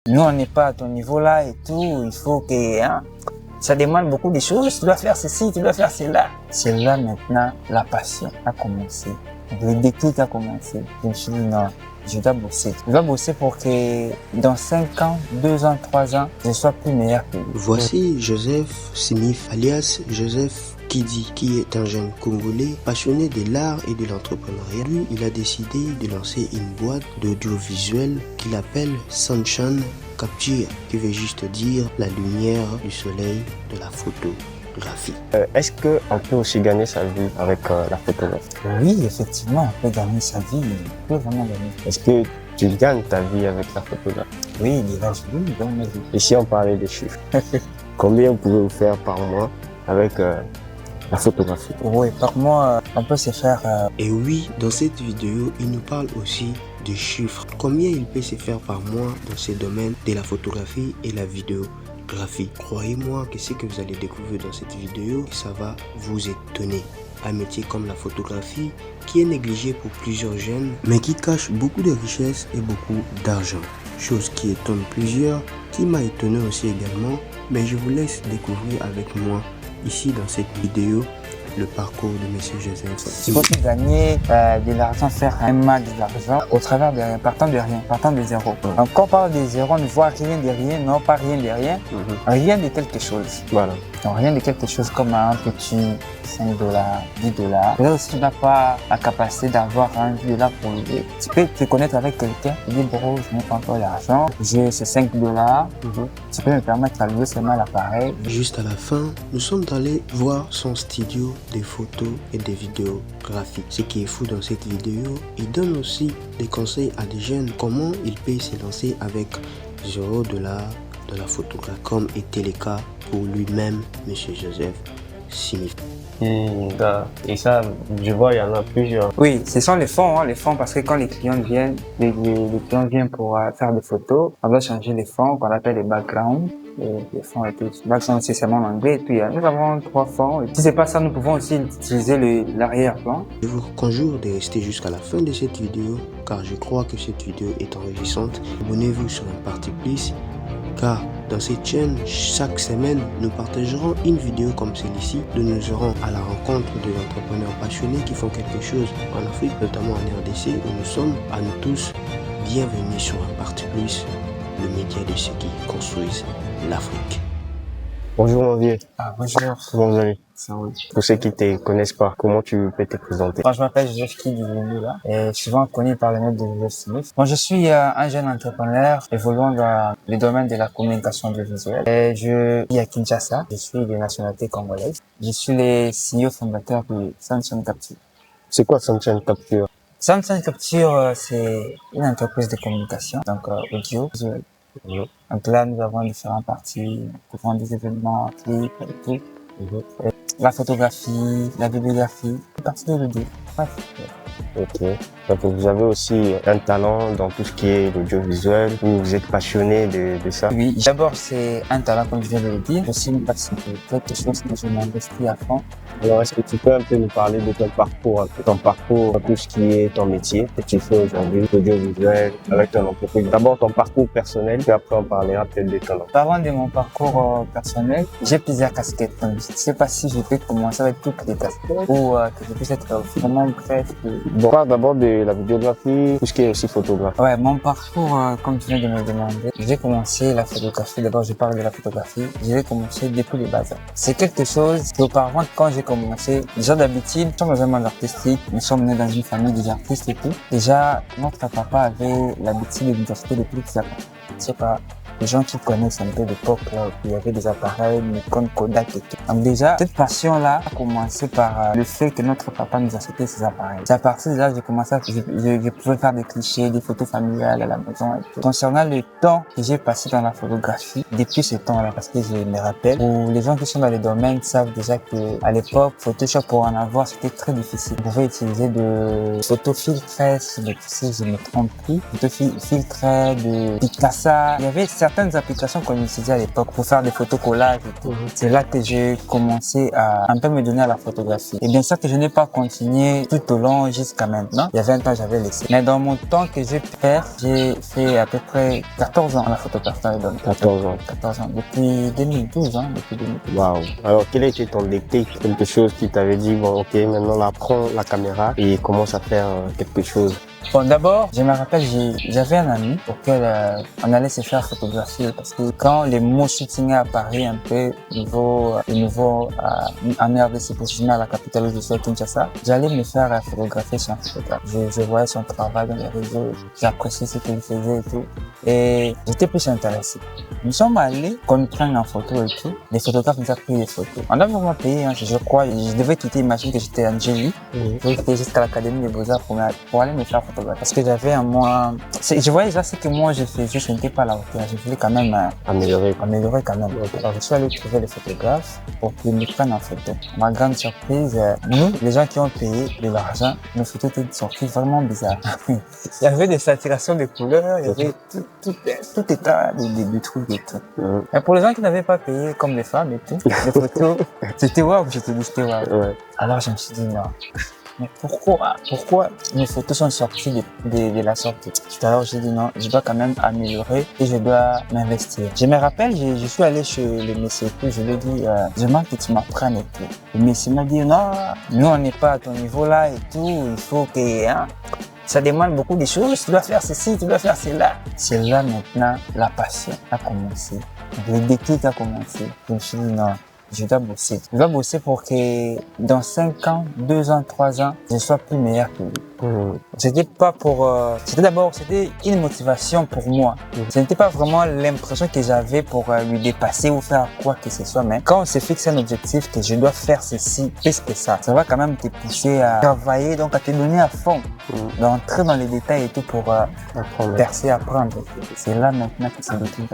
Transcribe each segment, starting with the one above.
Nous, on n'est pas à ton niveau là et tout. Il faut que, ça demande beaucoup de choses. Tu dois faire ceci, tu dois faire cela. C'est là maintenant, la passion a commencé. Le déclic a commencé. Je me suis dit non, je dois bosser. Je dois bosser pour que dans 5 ans, 2 ans, 3 ans, je sois plus meilleur que lui. Voici Joseph Simif, alias Joseph Kidi, qui est un jeune Congolais passionné de l'art et de l'entrepreneuriat. Lui, il a décidé de lancer une boîte d'audiovisuel qu'il appelle Sunshine Capture, qui veut juste dire la lumière du soleil de la photographie. Est-ce qu'on peut aussi gagner sa vie avec la photographie? Oui, effectivement, on peut gagner sa vie. On peut vraiment gagner. Est-ce que tu gagnes ta vie avec la photographie? Oui, déjà, je gagne ma vie. Et si on parlait des chiffres, combien pouvez-vous faire par mois avec la photographie? Oui, par mois, on peut se faire... Et oui, dans cette vidéo, il nous parle aussi de chiffres. Combien il peut se faire par mois dans ces domaines de la photographie et la vidéographie. Croyez-moi que ce que vous allez découvrir dans cette vidéo, ça va vous étonner. Un métier comme la photographie qui est négligé pour plusieurs jeunes, mais qui cache beaucoup de richesses et beaucoup d'argent. Chose qui étonne plusieurs, qui m'a étonné aussi également, mais je vous laisse découvrir avec moi ici dans cette vidéo le parcours de M. Joseph. Il faut gagner de l'argent, faire un max d'argent au travers de rien, partant de rien, partant de zéro. Donc quand on parle de zéro, on ne voit rien de rien, non pas rien de rien, rien de quelque chose. Voilà. Donc rien de quelque chose comme un petit $5, $10. Là aussi, tu n'as pas la capacité d'avoir un $10 pour l'aider. Tu peux te connaître avec quelqu'un, tu dis bro, je n'ai pas encore l'argent, j'ai ces $5. Tu peux me permettre d'allouer seulement l'appareil. Juste à la fin, nous sommes allés voir son studio des photos et des vidéographies. Ce qui est fou dans cette vidéo, il donne aussi des conseils à des jeunes comment ils peuvent se lancer avec $0 de la photographie, comme était le cas pour lui-même, M. Joseph Simif. Et ça, je vois, il y en a plusieurs. Oui, ce sont les fonds, les fonds, parce que quand les clients viennent, les clients viennent pour faire des photos, on doit changer les fonds qu'on appelle les backgrounds. Les fonds et tout. Background, c'est seulement en anglais. Et puis, nous avons 3 fonds. Et si c'est pas ça, nous pouvons aussi utiliser l'arrière-plan. Je vous conjure de rester jusqu'à la fin de cette vidéo, car je crois que cette vidéo est enrichissante. Abonnez-vous sur un parti plus, car dans cette chaîne, chaque semaine, nous partagerons une vidéo comme celle-ci, où nous irons à la rencontre de entrepreneurs passionnés qui font quelque chose en Afrique, notamment en RDC, où nous sommes à nous tous. Bienvenue sur un parti plus, le média de ceux qui construisent l'Afrique. Bonjour mon vieux. Bonjour. Comment vous allez? Ça va. Pour ceux qui te connaissent pas, comment tu peux te présenter? Moi, je m'appelle Joseph Kidi là, et souvent connu par le nom de Joseph Smith. Moi, je suis un jeune entrepreneur évoluant dans le domaine de la communication audiovisuelle. Et je vis à Kinshasa. Je suis de nationalité congolaise. Je suis le CEO fondateur de Sunshine Capture. C'est quoi Sunshine Capture? Sunshine Capture, c'est une entreprise de communication, donc audio. Donc là, nous avons différentes parties, nous couvrons des événements, clips et tout. La photographie, la vidéographie, une partie de l'audio. Bref. Ok. Donc vous avez aussi un talent dans tout ce qui est l'audiovisuel, vous êtes passionné de ça? Oui, d'abord c'est un talent comme je viens de le dire, aussi une passion, quelque chose que je m'investis à fond. Alors est-ce que tu peux un peu nous parler de ton parcours, tout ce qui est ton métier, ce que tu fais aujourd'hui, l'audiovisuel, avec ton entreprise? D'abord ton parcours personnel, puis après on parlera peut-être de talent. Parlant de mon parcours personnel, j'ai plusieurs casquettes. Donc, je ne sais pas si je peux commencer avec toutes les casquettes ou que je puisse être vraiment bref. Bon, on parle d'abord de la vidéographie, tout ce qui est aussi photographie. Ouais, mon parcours, comme tu viens de me demander, j'ai commencé la photographie. D'abord, je parle de la photographie. J'ai commencé depuis les bases. C'est quelque chose qu'auparavant, quand j'ai commencé, déjà d'habitude, nous sommes dans un monde artistique, nous sommes nés dans une famille des artistes et tout. Déjà, notre papa avait l'habitude de nous acheter des petits appareils. Je sais pas, les gens qui connaissent un peu l'époque, là, où il y avait des appareils, Nikon, Kodak et tout. Donc déjà, cette passion-là a commencé par le fait que notre papa nous achetait ces appareils. C'est à partir de là que j'ai commencé je pouvais faire des clichés, des photos familiales à la maison et tout. Concernant le temps que j'ai passé dans la photographie, depuis ce temps-là, parce que je me rappelle, où les gens qui sont dans les domaines savent déjà que à l'époque, Photoshop pour en avoir, c'était très difficile. On pouvait utiliser de photofiltres, si je me trompe plus, photofiltres, de Picasa. Il y avait certaines applications qu'on utilisait à l'époque pour faire des photos collages et tout. C'est là que j'ai j'ai commencé à un peu me donner à la photographie. Et bien sûr que je n'ai pas continué tout au long jusqu'à maintenant. Il y avait un temps, j'avais laissé. Mais dans mon temps que j'ai pu faire, j'ai fait à peu près 14 ans la photographie. 14 ans. 14 ans. Depuis 2012, hein, depuis 2012. Waouh. Alors, quel a été ton déclic? Quelque chose qui t'avait dit, bon, ok, maintenant là, prends la caméra et commence à faire quelque chose. Bon, d'abord, je me rappelle, j'avais un ami auquel on allait se faire photographier parce que quand les mots shooting à Paris un peu niveau en RDC positionné à la capitale où je suis à Kinshasa, j'allais me faire photographier chez un photographe. Je voyais son travail dans les réseaux, j'appréciais ce qu'il faisait et tout. Et j'étais plus intéressé. Nous sommes allés qu'on nous prenne en photo et tout. Les photographes nous ont pris les photos. On a vraiment payé, hein, je crois. Je devais quitter, imagine que j'étais en Gélie. Je devais jusqu'à l'Académie des Beaux-Arts pour aller me faire photographier. Parce que j'avais un mois... Je voyais déjà ce que moi je faisais, je n'étais pas à la hauteur. Je voulais quand même améliorer quand même. Alors je suis allé trouver les photographes pour qu'ils me prennent en photo. Ma grande surprise, nous, les gens qui ont payé de l'argent, nos photos étaient sorties vraiment bizarres. Il y avait des saturations de couleurs, il y avait tout état de trucs et tout. Et pour les gens qui n'avaient pas payé, comme les femmes et tout, les photos, c'était waouh, je te dis, c'était waouh. Ouais. Alors je me suis dit non. Mais pourquoi mes photos sont sorties de la sortie? Alors j'ai dit non, je dois quand même améliorer et je dois m'investir. Je me rappelle, je suis allé chez le monsieur et je lui ai dit, je demande que tu m'apprennes et tout. Le monsieur m'a dit non, nous on n'est pas à ton niveau là et tout, il faut que, hein, ça demande beaucoup de choses, tu dois faire ceci, tu dois faire cela. C'est là maintenant, la passion a commencé. Le déclic a commencé. Je me suis dit non, je dois bosser. Je dois bosser pour que dans 5 ans, 2 ans, 3 ans, je sois plus meilleur que lui. C'était pas pour... c'était une motivation pour moi. Ce n'était pas vraiment l'impression que j'avais pour lui dépasser ou faire quoi que ce soit. Mais quand on se fixe un objectif que je dois faire ceci, plus que ça va quand même te pousser à travailler, donc à te donner à fond, d'entrer dans les détails et tout pour percer, apprendre. C'est là maintenant que c'est le truc.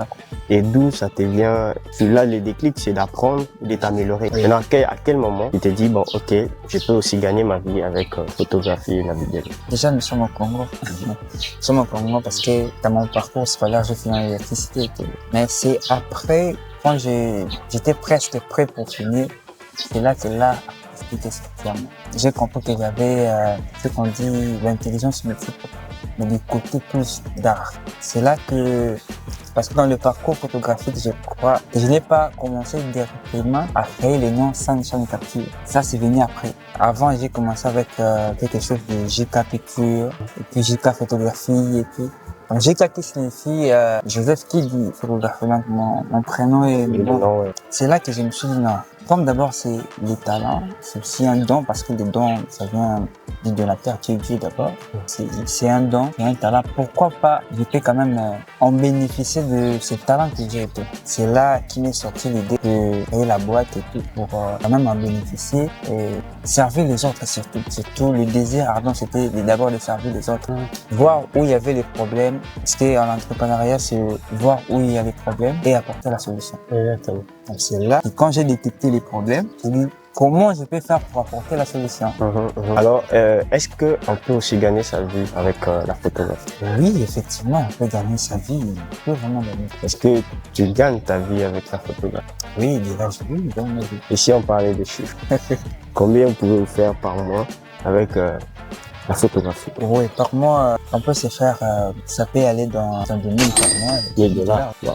Et d'où ça te vient? Là, le déclic, c'est d'apprendre, de t'améliorer. Maintenant, à quel moment tu t'es dit, bon, ok, je peux aussi gagner ma vie avec photographie et la vidéo? Déjà, nous sommes au Congo. Nous sommes au Congo parce que dans mon parcours scolaire, j'ai fini l'électricité et tout. Mais c'est après, quand j'étais presque prêt pour finir, c'est là que c'était sorti à moi. J'ai compris que j'avais ce qu'on dit l'intelligence multiple, mais du côté plus d'art. C'est là que, parce que dans le parcours photographique, je crois que je n'ai pas commencé directement à créer les noms sans champ de capture. Ça, c'est venu après. Avant, j'ai commencé avec quelque chose de JK Picture, et puis JK Photographie, et puis... Donc, JK qui signifie Joseph Kidi, photographie, donc mon prénom et mon nom. C'est là que je me suis dit non. Comme d'abord, c'est le talent, c'est aussi un don, parce que le don, ça vient du donateur, tu es Dieu d'abord. C'est un don et un talent. Pourquoi pas, je peux quand même en bénéficier de ce talent que j'ai et tout. C'est là qu'il m'est sorti l'idée de créer la boîte et tout, pour quand même en bénéficier et servir les autres surtout. Surtout le désir ardent, c'était d'abord de servir les autres. Voir où il y avait les problèmes, parce qu'en entrepreneuriat, c'est voir où il y a les problèmes et apporter la solution. Exactement. Donc c'est là que quand j'ai détecté les problèmes, je me dis comment je peux faire pour apporter la solution. Alors, est-ce qu'on peut aussi gagner sa vie avec la photographie? Oui, effectivement, on peut gagner sa vie. On peut vraiment gagner. Est-ce que tu gagnes ta vie avec la photographie? Oui, déjà, je gagne ma vie. Et si on parlait des chiffres, combien vous pouvez vous faire par mois avec la photographie? Oui, par mois, on peut se faire, ça peut aller dans 2000 par mois. $1000. Wow.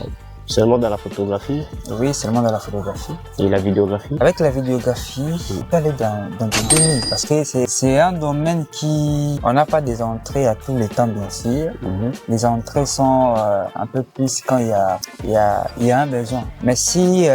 Seulement dans la photographie? Oui, seulement dans la photographie. Et la vidéographie? Avec la vidéographie, on peut aller dans des 2000 parce que c'est un domaine qui, on n'a pas des entrées à tous les temps, bien sûr. Les entrées sont un peu plus quand il y a un besoin. Mais si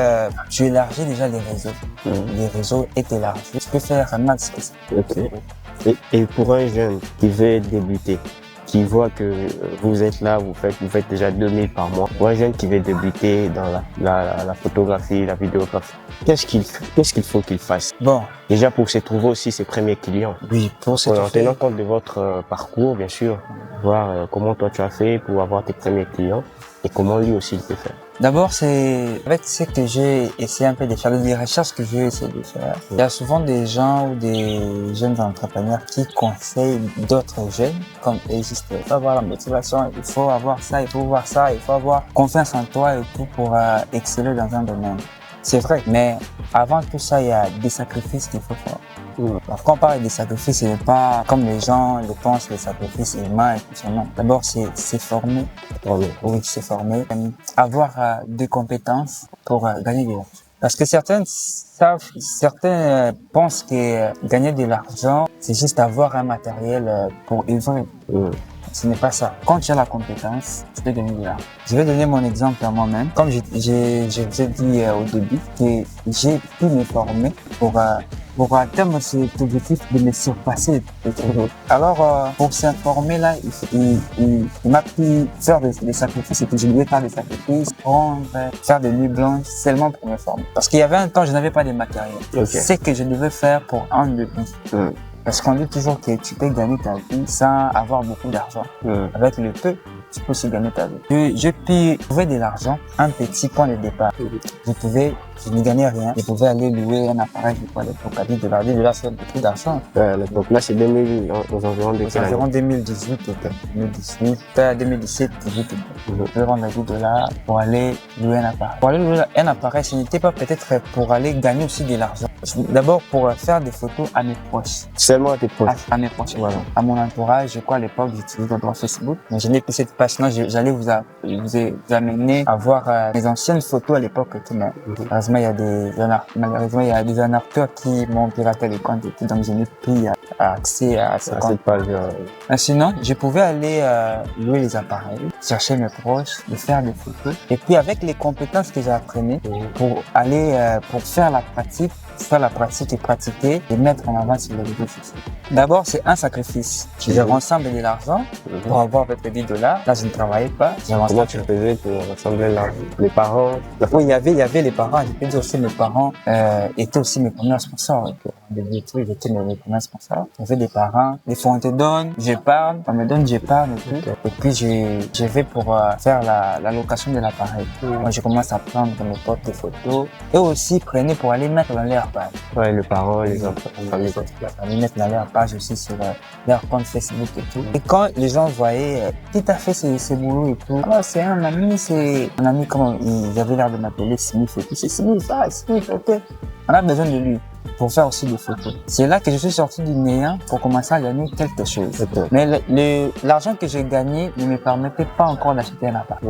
tu élargis déjà les réseaux est élargi, tu peux faire un max que ça. Ok. Et pour un jeune qui veut débuter, qui voit que vous êtes là, vous faites déjà 2000 par mois. Pour un jeune qui veut débuter dans la photographie, la vidéographie, qu'est-ce qu'il faut qu'il fasse? Bon. Déjà pour se trouver aussi ses premiers clients. Oui, pour se trouver. En tenant compte de votre parcours, bien sûr, voir comment toi tu as fait pour avoir tes premiers clients et comment lui aussi il peut faire. D'abord, c'est avec ce que j'ai essayé un peu de faire, des recherches que j'ai essayé de faire. Il y a souvent des gens ou des jeunes entrepreneurs qui conseillent d'autres jeunes, comme il faut avoir la motivation, il faut avoir ça, il faut voir ça, il faut avoir confiance en toi et tout pour exceller dans un domaine. C'est vrai, mais avant tout ça, il y a des sacrifices qu'il faut faire. Alors, quand on parle des sacrifices, ce n'est pas comme les gens le pensent, les sacrifices humains et tout ça. Non. D'abord, c'est former. Oui, c'est former. Avoir des compétences pour gagner de l'argent. Parce que certains pensent que gagner de l'argent, c'est juste avoir un matériel pour œuvrer. Ce n'est pas ça. Quand tu as la compétence, tu peux gagner de l'argent. Je vais donner mon exemple à moi-même. Comme je vous ai dit au début, que j'ai pu me former pour atteindre cet objectif de me surpasser. Alors, pour s'informer là, il m'a pu faire des sacrifices et que je devais faire des sacrifices, faire des nuits blanches seulement pour me former. Parce qu'il y avait un temps, je n'avais pas de matériel. C'est que je devais faire pour un de nous. Parce qu'on dit toujours que tu peux gagner ta vie sans avoir beaucoup d'argent. Avec le peu, tu peux aussi gagner ta vie. Je peux trouver de l'argent, un petit point de départ. Je ne gagnais rien. Je pouvais aller louer un appareil pour $10. $10, c'est beaucoup d'argent. Donc là, c'est 2000, aux environs de quelle année? 2018, 2017, 18. Je peux rendre $10 pour aller louer un appareil. Pour aller louer un appareil, ce n'était pas peut-être pour aller gagner aussi de l'argent. D'abord, pour faire des photos à mes proches. Seulement à tes proches? À mes proches, voilà. À mon entourage, je crois à l'époque, j'utilisais d'abord Facebook. Mais je n'ai plus cette page-là. J'allais vous amener à voir mes anciennes photos à l'époque. Malheureusement, il y a des arnaqueurs qui m'ont piraté les comptes et tout, donc je n'ai plus accès à ces comptes. Cette page. Sinon, je pouvais aller louer les appareils, chercher mes proches, de faire des photos. Et puis avec les compétences que j'ai apprises pour aller pour faire la pratique et pratiquer et mettre en avant sur les réseaux sociaux. D'abord, c'est un sacrifice. Je rassemble de l'argent pour avoir peut-être $10. Là, je ne travaillais pas. Comment tu faisais pour rassembler l'argent? Les parents? Oui, il y avait les parents. Je peux dire aussi mes parents étaient aussi mes premiers sponsors. J'étais mes premiers sponsors. On fait des parents. Des fois, on te donne, je parle. On me donne, je parle et tout. Et puis, je vais pour faire la location de l'appareil. Moi, je commence à prendre mes potes des photos. Et aussi, prenaient pour aller mettre dans leur page. Ouais, les parents, les enfants, la famille, mettre dans leur page aussi sur leur compte Facebook et tout. Et quand les gens voyaient qui t'a fait ces boulots et tout, alors c'est un ami, comment ils avaient l'air de m'appeler Smith et tout. C'est Smith, ok. On a besoin de lui pour faire aussi des photos. C'est là que je suis sorti du néant pour commencer à gagner quelque chose. Mais l'argent que j'ai gagné ne me permettait pas encore d'acheter un appart.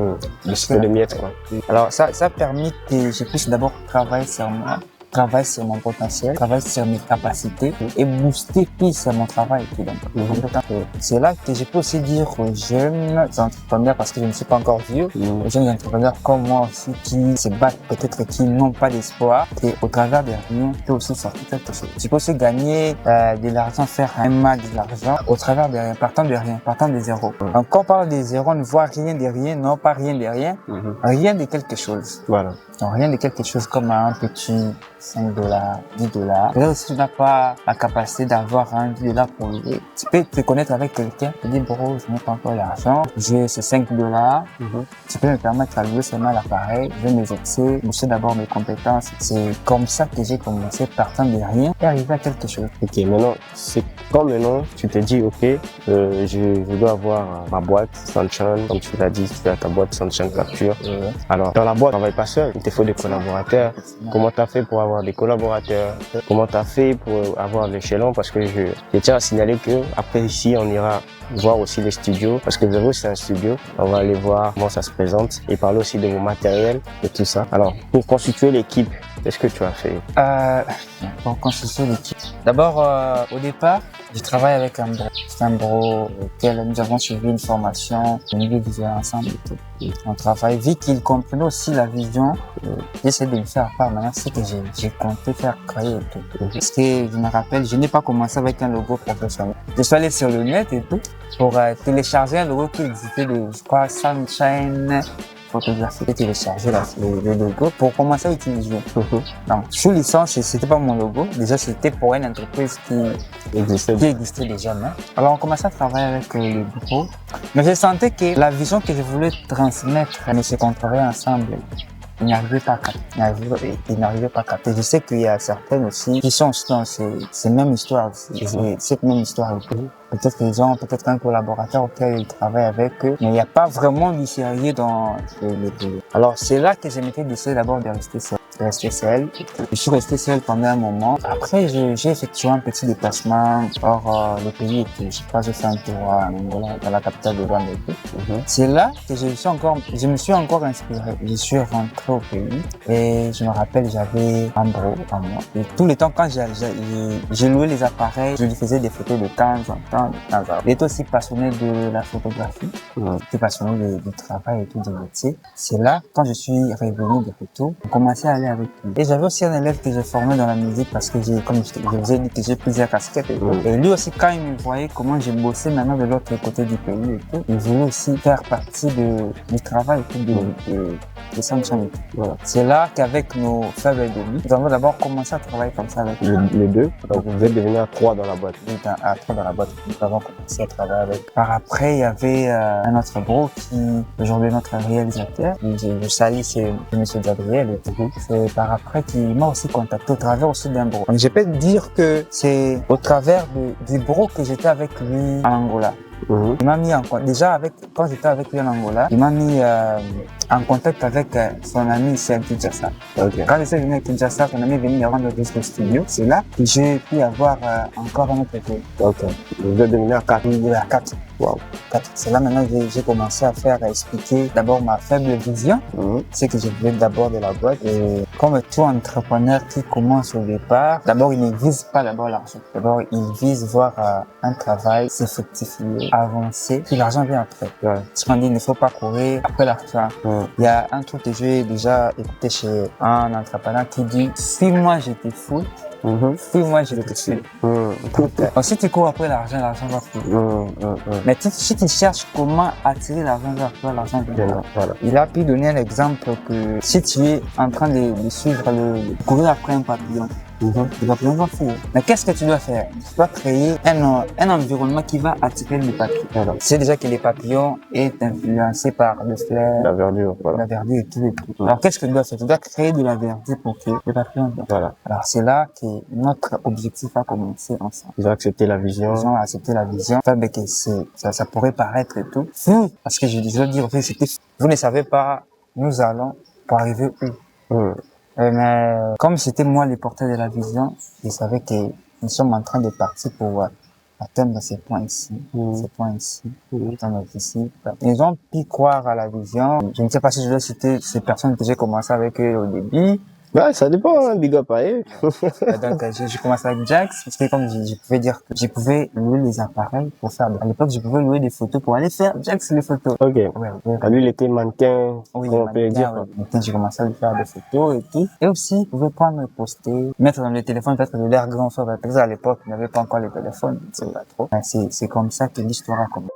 C'était le miettes, quoi. Alors ça a permis que je puisse d'abord travailler sur moi, travailler sur mon potentiel, travailler sur mes capacités et booster plus mon travail. C'est là que je peux aussi dire aux jeunes entrepreneurs, parce que je ne suis pas encore vieux, aux jeunes entrepreneurs comme moi aussi qui se battent, peut-être qui n'ont pas d'espoir, et au travers de rien, tu peux aussi sortir quelque chose. Tu peux aussi gagner de l'argent, faire un max de l'argent au travers de rien, partant de zéro. Donc quand on parle de zéro, on ne voit rien de rien, non pas rien de rien, rien de quelque chose. Voilà. Donc rien de quelque chose comme un petit $5, $10. Là, si tu n'as pas la capacité d'avoir un $10 pour louer, tu peux te connecter avec quelqu'un, tu dis, bro, je n'ai pas encore l'argent, j'ai ces $5. Tu peux me permettre à louer seulement l'appareil, je vais m'exercer, booster d'abord mes compétences. C'est comme ça que j'ai commencé, partant de rien, et arriver à quelque chose. Ok, maintenant, c'est quand maintenant tu te dis, ok, je dois avoir ma boîte Sunshine, comme tu l'as dit, tu as ta boîte Sunshine Capture. Alors, dans la boîte, on ne travaille pas seul, il te faut des collaborateurs. Comment tu as fait pour avoir des collaborateurs? Comment tu as fait pour avoir l'échelon? Parce que je tiens à signaler que après ici, on ira voir aussi les studios, parce que Vero, c'est un studio. On va aller voir comment ça se présente et parler aussi de mon matériel et tout ça. Alors, pour constituer l'équipe, qu'est-ce que tu as fait? Pour constituer l'équipe. D'abord, au départ, je travaille avec un bro. C'est un bro auquel nous avons suivi une formation, une vision ensemble et tout. On travaille, vu qu'il comprenait aussi la vision, j'essaie de le faire part. Maintenant, c'est que j'ai compté faire créer et tout. Parce que je me rappelle, je n'ai pas commencé avec un logo professionnel. Je suis allé sur le net et tout pour télécharger un logo qui existait de, je crois, Sunshine Photographie, et télécharger le logo pour commencer à utiliser. Donc, sous licence, c'était pas mon logo. Déjà, c'était pour une entreprise qui existait déjà. Non? Alors, on commençait à travailler avec le bureau. Mais je sentais que la vision que je voulais transmettre ne se contrôlait ensemble. Ils n'arrivaient pas à capter. Je sais qu'il y a certaines aussi qui sont dans ces mêmes histoires, cette même histoire. Peut-être qu'ils ont peut-être un collaborateur auquel ils travaillent avec eux, mais il n'y a pas vraiment du sérieux dans le boulot. Alors c'est là que je m'étais décidé d'abord de rester seul. resté seul. Je suis resté seul pendant un moment. Après, j'ai effectué un petit déplacement hors le pays et tout. Je passe faire un tour à Angola, dans la capitale de Rwanda et tout. C'est là que je me suis encore inspiré. Je suis rentré au pays et je me rappelle, j'avais un bro à moi. Et tout le temps, quand j'ai loué les appareils, je lui faisais des photos de temps en temps, Il est aussi passionné de la photographie. Il était passionné du travail et tout, du métier. C'est là, quand je suis revenu de photos, on commençait à aller avec lui. Et j'avais aussi un élève que j'ai formé dans la musique parce que comme je vous ai dit que j'ai plusieurs casquettes et tout. Et lui aussi, quand il me voyait comment j'ai bossé maintenant de l'autre côté du pays et tout, il voulait aussi faire partie du travail et tout, de Samsung. Voilà. C'est là qu'avec nos faibles ennemis, nous avons d'abord commencé à travailler comme ça avec les deux. Donc vous êtes devenu à 3 dans la boîte. Oui, à 3 dans la boîte. Nous avons commencé à travailler avec. Par après, il y avait un autre bro qui, aujourd'hui, notre réalisateur. Je salue, c'est monsieur Gabriel et tout. C'est par après qui m'a aussi contacté au travers aussi d'un bro. Donc, je peux dire que c'est au travers du bro que j'étais avec lui en Angola. Il m'a mis déjà quand j'étais avec lui en Angola, il m'a mis en contact avec son ami ici à Kinshasa. Quand je suis venu à Kinshasa, son ami est venu me rendre jusqu'au studio. C'est là que j'ai pu avoir encore un autre tour. Vous êtes devenu à 4. Oui, à 4. Wow. 4. C'est là maintenant que j'ai commencé à expliquer d'abord ma faible vision. C'est que je voulais d'abord de la boîte. Et comme tout entrepreneur qui commence au départ, d'abord il ne vise pas d'abord l'argent. D'abord il vise voir un travail s'effectifier, avancer, puis l'argent vient après. Ce qu'on dit, il ne faut pas courir après l'argent. Il y a un truc que j'ai déjà écouté chez un entrepreneur qui dit, si moi j'étais fou, si moi j'étais fou. Si tu cours après l'argent, l'argent va fouiller. Mais si tu cherches comment attirer l'argent vers toi, l'argent vient. Voilà. Il a pu donner un exemple que si tu es en train de suivre courir après un papillon, le papillon va fouiller. Mais qu'est-ce que tu dois faire? Tu dois créer un environnement qui va attirer les papillons. Tu sais déjà que les papillons est influencé par le flair, la verdure, la verdure et tout. Alors qu'est-ce que tu dois faire? Tu dois créer de la verdure pour que les papillons viennent. Voilà. Alors c'est là que notre objectif a commencé ensemble. Ils ont accepté la vision. Ils ont accepté la vision. Enfin, mais que ça pourrait paraître et tout. Parce que je veux dire, vous ne savez pas, nous allons pour arriver où? Mais comme c'était moi le porteur de la vision, je savais que nous sommes en train de partir pour atteindre ces points ici, ces points ici, ici. Ils ont pu croire à la vision. Je ne sais pas si je dois citer ces personnes que j'ai commencé avec eux au début. Ouais, ça dépend, hein, big up à eux. Donc, j'ai commencé avec Jax, parce que comme je pouvais dire que je pouvais louer les appareils pour faire, à l'époque, je pouvais louer des photos pour aller faire Jax les photos. Ouais. Lui, il était mannequin. Oui, on peut dire. Ouais. Maintenant, j'ai commencé à lui faire des photos et tout. Et aussi, je pouvais prendre et poster, mettre dans le téléphone, peut-être de l'air grand frère. Parce qu'à l'époque, il n'y avait pas encore les téléphones, je ne sais pas trop. C'est comme ça que l'histoire a commencé.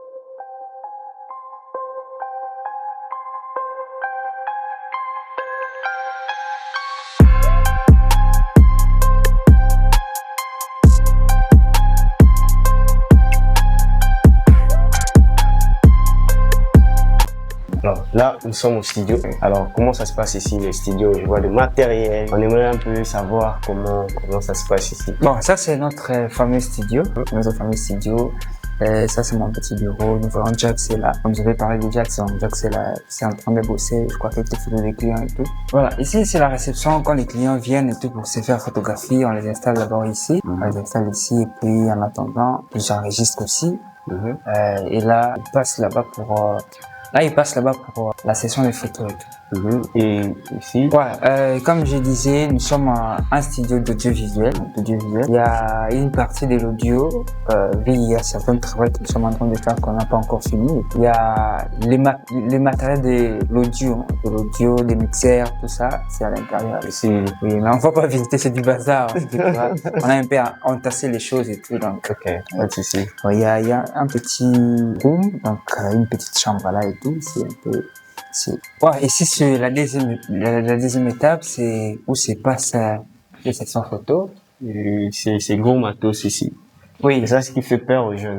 Alors là, nous sommes au studio. Alors, comment ça se passe ici, le studio? Je vois le matériel. On aimerait un peu savoir comment ça se passe ici. Bon, ça, c'est notre fameux studio. Notre fameux studio. Ça, c'est mon petit bureau. Nous voyons Jax est là. Comme je vais parler de Jax, Jax est là. C'est en train de bosser. Je crois qu'il fait photos des clients et tout. Voilà. Ici, c'est la réception. Quand les clients viennent et tout pour se faire photographier, on les installe d'abord ici. On les installe ici et puis, en attendant, j'enregistre aussi. Et là, il passe là-bas pour la session de photos et tout. Et ici? Comme je disais, nous sommes un studio d'audiovisuel. Il y a une partie de l'audio, il y a certains travaux que nous sommes en train de faire qu'on n'a pas encore fini. Il y a les matériels de l'audio, des mixeurs, tout ça, c'est à l'intérieur. Ici. Oui, mais on va pas visiter, c'est du bazar. On a un peu entassé les choses et tout, donc. Ici. Il y a un petit room, donc une petite chambre là et tout, c'est un peu. Ici, c'est la deuxième étape, c'est où se passe les sections photos. C'est gros matos ici. Oui. C'est ça ce qui fait peur aux jeunes.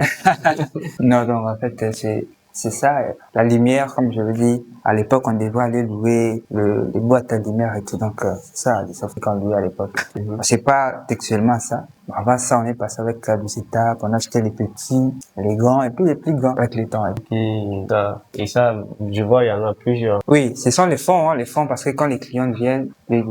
Non, en fait, c'est c'est ça. La lumière, comme je le dis, à l'époque, on devait aller louer les boîtes à lumière et tout. Donc, c'est ça, les soft qu'on louait à l'époque. C'est pas textuellement ça. Avant ça, on est passé avec des étapes. On achetait les petits, les grands et puis les plus grands avec le temps. Et ça, je vois, il y en a plusieurs. Oui, ce sont les fonds, les fonds, parce que quand les clients viennent, les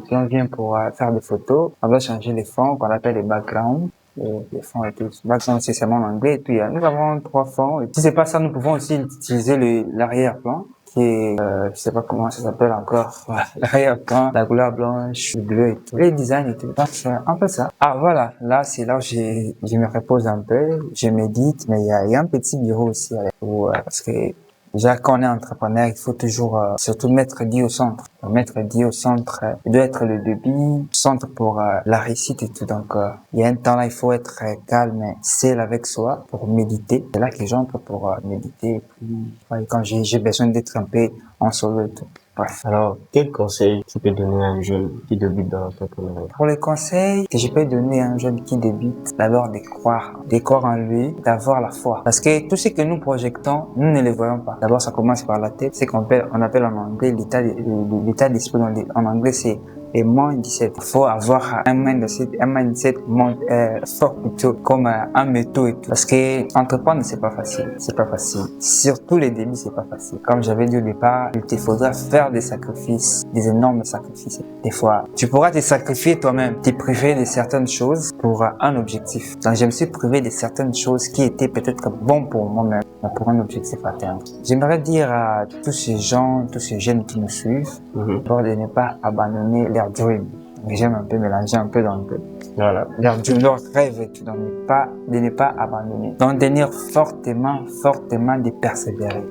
clients viennent pour faire des photos, on doit changer les fonds qu'on appelle les backgrounds. Les fonds et tout. Background, c'est seulement en anglais. Et puis, nous avons 3 fonds. Et si c'est pas ça, nous pouvons aussi utiliser l'arrière-plan, qui est, je sais pas comment ça s'appelle encore. Voilà. L'arrière-plan, la couleur blanche, le bleu et tout. Les designs et tout. Donc, c'est un peu ça. Ah, voilà. Là, c'est là où je me repose un peu. Je médite, mais il y a un petit bureau aussi, parce que, déjà, quand on est entrepreneur, il faut toujours, surtout mettre Dieu au centre. Mettre Dieu au centre, il doit être le début, centre pour la réussite et tout. Donc, il y a un temps là, il faut être calme, seul avec soi pour méditer. C'est là que j'entre pour méditer. Et puis, quand j'ai besoin d'être un peu en solo et tout. Bref. Alors, quel conseil tu peux donner à un jeune qui débute dans l'entrepreneuriat? Pour les conseils que je peux donner à un jeune qui débute, d'abord de croire en lui, d'avoir la foi. Parce que tout ce que nous projetons, nous ne le voyons pas. D'abord, ça commence par la tête. C'est qu'on appelle en anglais l'état d'esprit. En anglais, c'est le mindset. Il faut avoir un mindset fort plutôt, comme un métaux et tout. Parce que entreprendre, c'est pas facile. C'est pas facile. Surtout les débuts, c'est pas facile. Comme j'avais dit au départ, il te faudra faire des sacrifices, des énormes sacrifices. Des fois, tu pourras te sacrifier toi-même, te priver de certaines choses pour un objectif. Donc, je me suis privé de certaines choses qui étaient peut-être bonnes pour moi-même, mais pour un objectif à atteindre. J'aimerais dire à tous ces gens, tous ces jeunes qui nous suivent, d'abord de ne pas abandonner leur dream. J'aime un peu mélanger un peu dans le peu. Voilà. Leur rêve et tout, de ne pas abandonner. Donc, tenir fortement, de persévérer.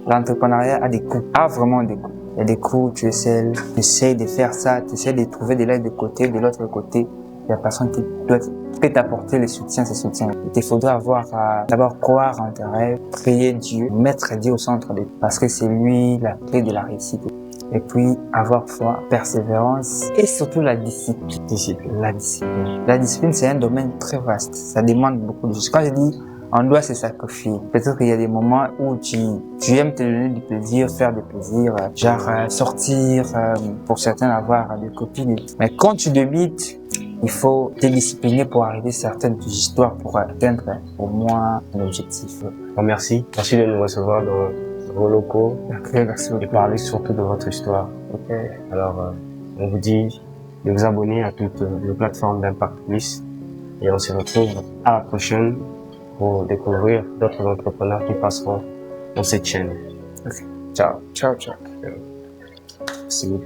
L'entrepreneuriat a des coups, vraiment des coups. Il y a des coups, tu essaies de faire ça, tu essaies de trouver de l'aide de côté, de l'autre côté. Il y a personne qui peut t'apporter le soutien, ce soutien. Il faudra d'abord croire en tes rêves, prier Dieu, mettre Dieu au centre de tout. Parce que c'est lui la clé de la réussite. Et puis, avoir foi, persévérance et surtout la discipline. La discipline, c'est un domaine très vaste. Ça demande beaucoup de choses. Quand je dis on doit se sacrifier. Peut-être qu'il y a des moments où tu aimes te donner du plaisir, faire des plaisirs, genre sortir, pour certains avoir des copines. Mais quand tu débutes, il faut te discipliner pour arriver à certaines histoires pour atteindre au moins un objectif. Merci de nous recevoir dans vos locaux. Merci et parler surtout de votre histoire. Alors, on vous dit de vous abonner à toutes les plateformes d'Impact Plus et on se retrouve à la prochaine pour découvrir d'autres entrepreneurs qui passeront dans cette chaîne. Ciao. Merci beaucoup.